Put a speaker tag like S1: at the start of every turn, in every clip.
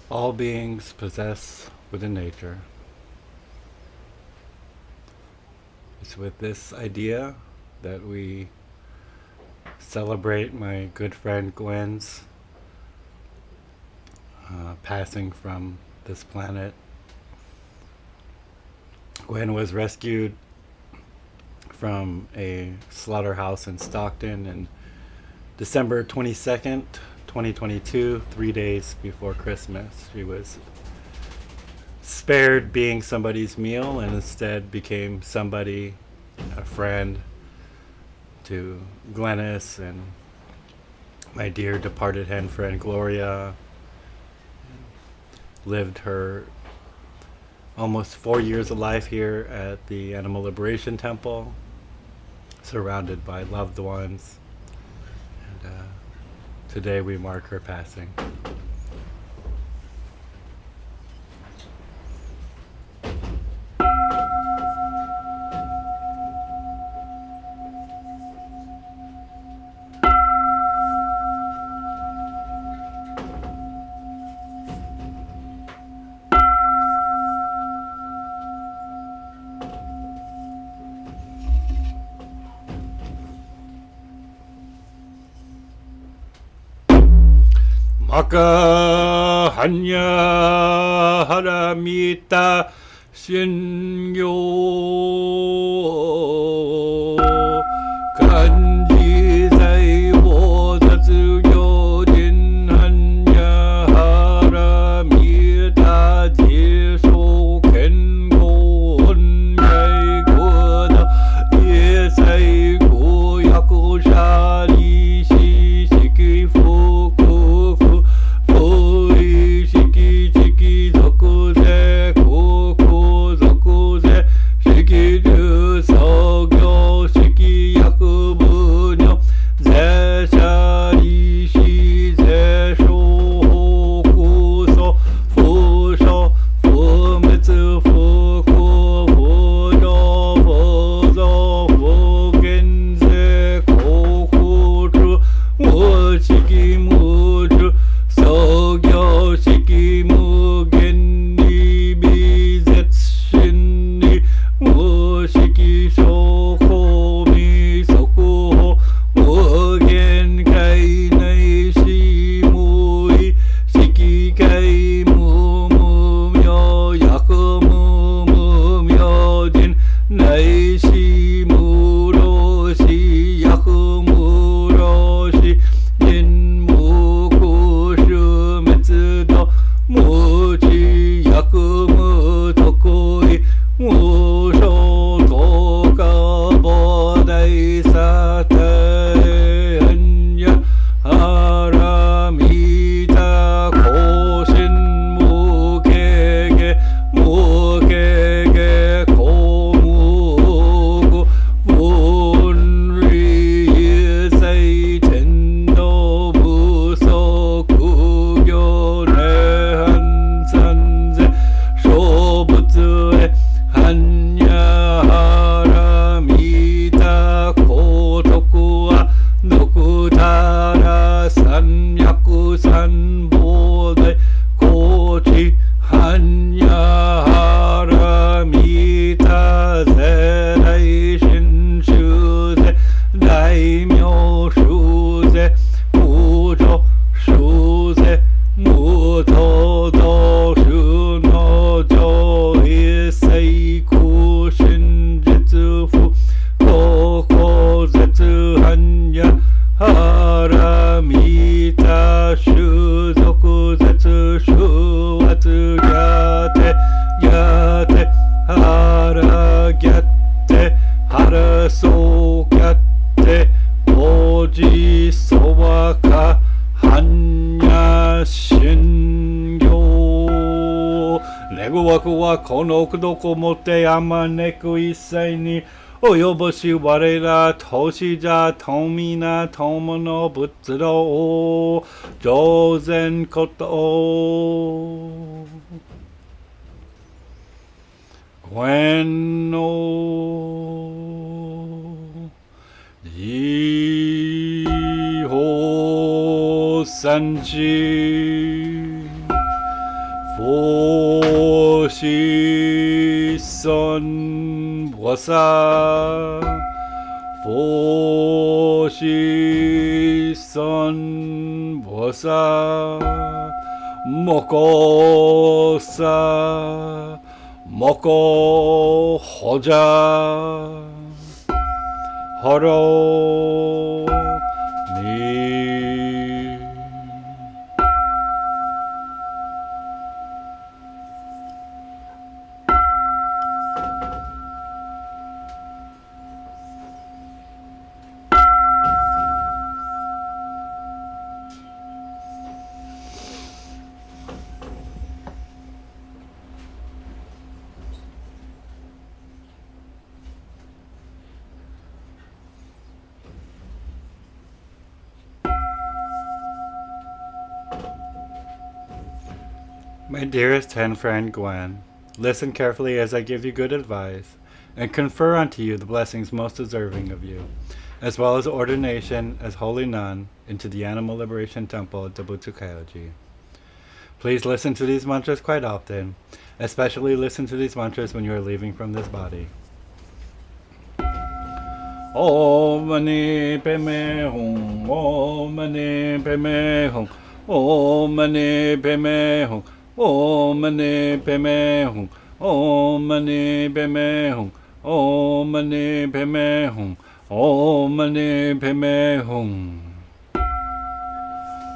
S1: All beings possess within nature. It's with this idea that we celebrate my good friend Gwen's passing from this planet. Gwen was rescued from a slaughterhouse in Stockton in December 22nd, 2022, 3 days before Christmas. She was spared being somebody's meal and instead became somebody, a friend to Glennis and my dear departed hen friend Gloria. Lived her almost 4 years of life here at the Animal Liberation Temple, surrounded by loved ones. And today we mark her passing. Maka hanya haramita shinyo kanji zai wo zatsuyo jin hanya haramita jisho kengo onyai goda yesai go yakushari shi shiki fuku Jin ワクはこのどこもてあまねく一切に及ぼし我ら都市じゃ富な友の仏道上善ことGwen no Jiho Sanji Foshi Son Bosa Foshi Son Bosa Mokosa Moko Hoja Horo Ni My dearest hen friend Gwen, listen carefully as I give you good advice, and confer unto you the blessings most deserving of you, as well as ordination as holy nun into the Animal Liberation Temple at Dabutsukayoji. Please listen to these mantras quite often, especially listen to these mantras when you are leaving from this body. Om Mani Padme Hum, Om Mani Padme Hum, Om Mani Padme Hum. Om Mani Padme Hum, Om Mani Padme Hum, Om Mani Padme Hum, Om Mani Padme Hum.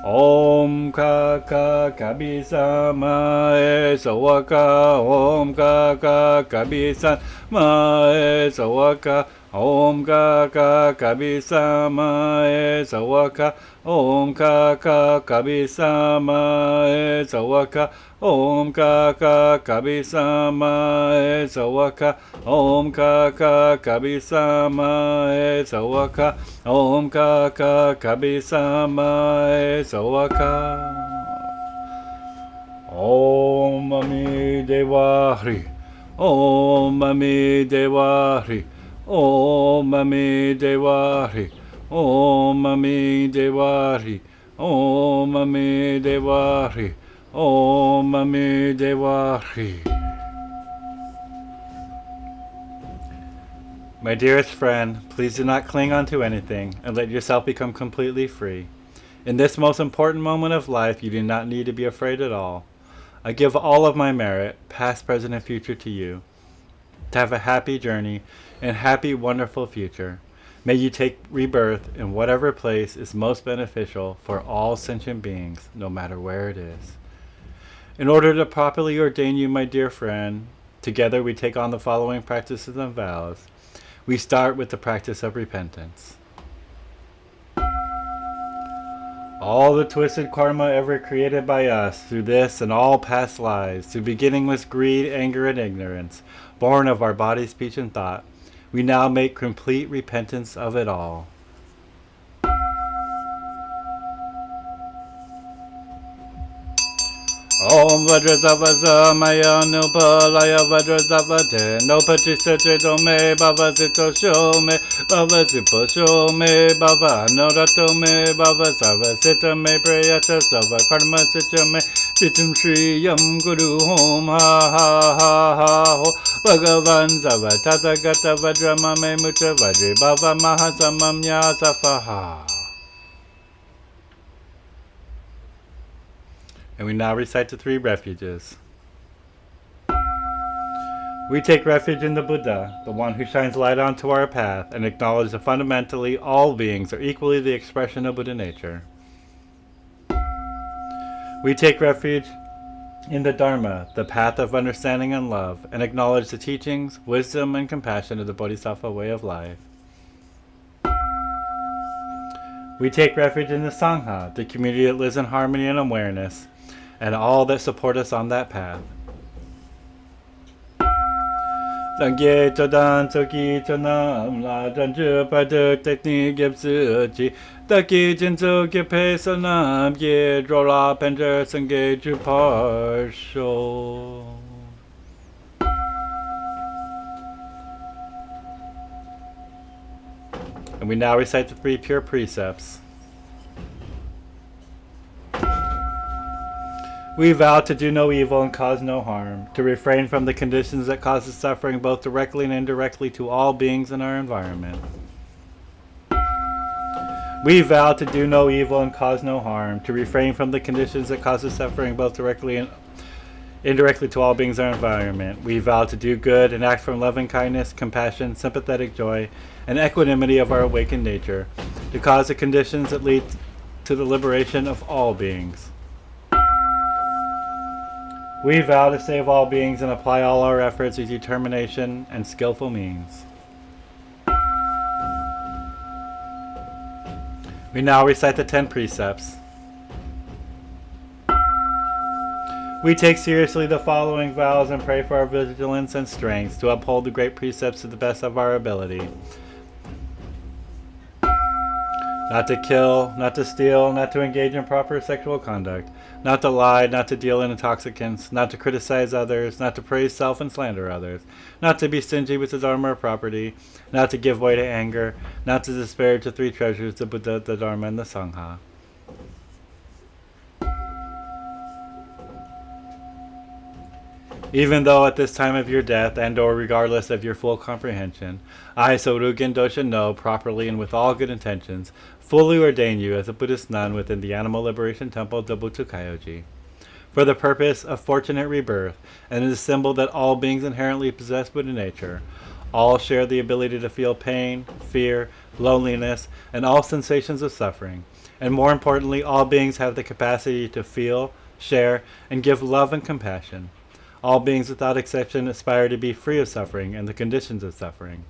S1: Om Kaka Kabisa Mae Sawaka, Om Kaka Kabisa Mae Sawaka, Om Kaka Kabisa Mae Sawaka, Om Kaka Kabisa Mae Sawaka, Om Kaka Kabisa Mae Sawaka, Om Kaka Kabisa Mae Sawaka, Om Kaka Kabisa Mae Sawaka. Om Ami Devahri, Om Ami Devahri, Om Ami Devahri, Om Ami Devahri, Om Ami Devahri, Om Ami Devahri. My dearest friend, please do not cling on to anything and let yourself become completely free. In this most important moment of life, you do not need to be afraid at all. I give all of my merit, past, present, and future to you, to have a happy journey and happy, wonderful future. May you take rebirth in whatever place is most beneficial for all sentient beings, no matter where it is. In order to properly ordain you, my dear friend, together we take on the following practices and vows. We start with the practice of repentance. All the twisted karma ever created by us through this and all past lives, through beginning with greed, anger, and ignorance, born of our body, speech, and thought, we now make complete repentance of it all. Om Vajrasavaza Maya Nupalaya Vajrasavate Nopatisache Dome Bava Zito Shome Bava Zipo Shome Bava Norato Me Bava Sava Sita Me Prayata Sava Karma Sita Me Situm Shri Yam Guru Hom Ha Ha Ha Ha Ho Bhagavan Sava Tathagata Vajrama Me Mucha Vajri Bava Mahasamamya Safaha. And we now recite the three refuges. We take refuge in the Buddha, the one who shines light onto our path, and acknowledge that fundamentally all beings are equally the expression of Buddha nature. We take refuge in the Dharma, the path of understanding and love, and acknowledge the teachings, wisdom, and compassion of the Bodhisattva way of life. We take refuge in the Sangha, the community that lives in harmony and awareness, and all that support us on that path. Dange chodan choki chonam la danju padu tekni gyepsu chi daki jinzu gyepe sonam ye drola pender sange ju parsho. And we now recite the 3 pure precepts. We vow to do no evil and cause no harm, to refrain from the conditions that causes suffering both directly and indirectly to all beings in our environment. We vow to do no evil and cause no harm, to refrain from the conditions that causes suffering both directly and indirectly to all beings in our environment. We vow to do good and act from loving kindness, compassion, sympathetic joy, and equanimity of our awakened nature, to cause the conditions that lead to the liberation of all beings. We vow to save all beings and apply all our efforts with determination and skillful means. We now recite the 10 precepts. We take seriously the following vows and pray for our vigilance and strength to uphold the great precepts to the best of our ability. Not to kill, not to steal, not to engage in proper sexual conduct, not to lie, not to deal in intoxicants, not to criticize others, not to praise self and slander others, not to be stingy with the dharma or property, not to give way to anger, not to disparage the 3 treasures, the Buddha, the Dharma, and the Sangha. Even though at this time of your death, and or regardless of your full comprehension, I, Sorugen Doshin No, properly and with all good intentions, fully ordain you as a Buddhist nun within the Animal Liberation Temple Dobutsu Kyoji, for the purpose of fortunate rebirth, and is a symbol that all beings inherently possess Buddha nature. All share the ability to feel pain, fear, loneliness, and all sensations of suffering. And more importantly, all beings have the capacity to feel, share, and give love and compassion. All beings without exception aspire to be free of suffering and the conditions of suffering.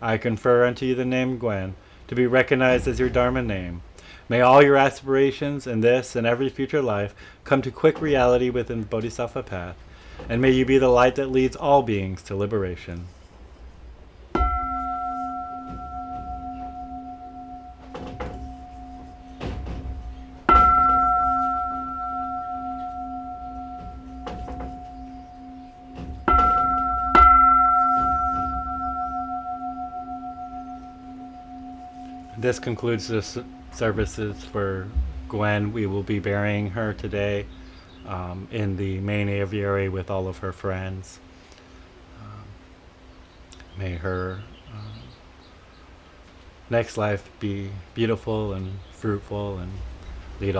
S1: I confer unto you the name Gwen, to be recognized as your Dharma name. May all your aspirations in this and every future life come to quick reality within the Bodhisattva path, and may you be the light that leads all beings to liberation. This concludes the services for Gwen. We will be burying her today in the main aviary with all of her friends. May her next life be beautiful and fruitful and lead all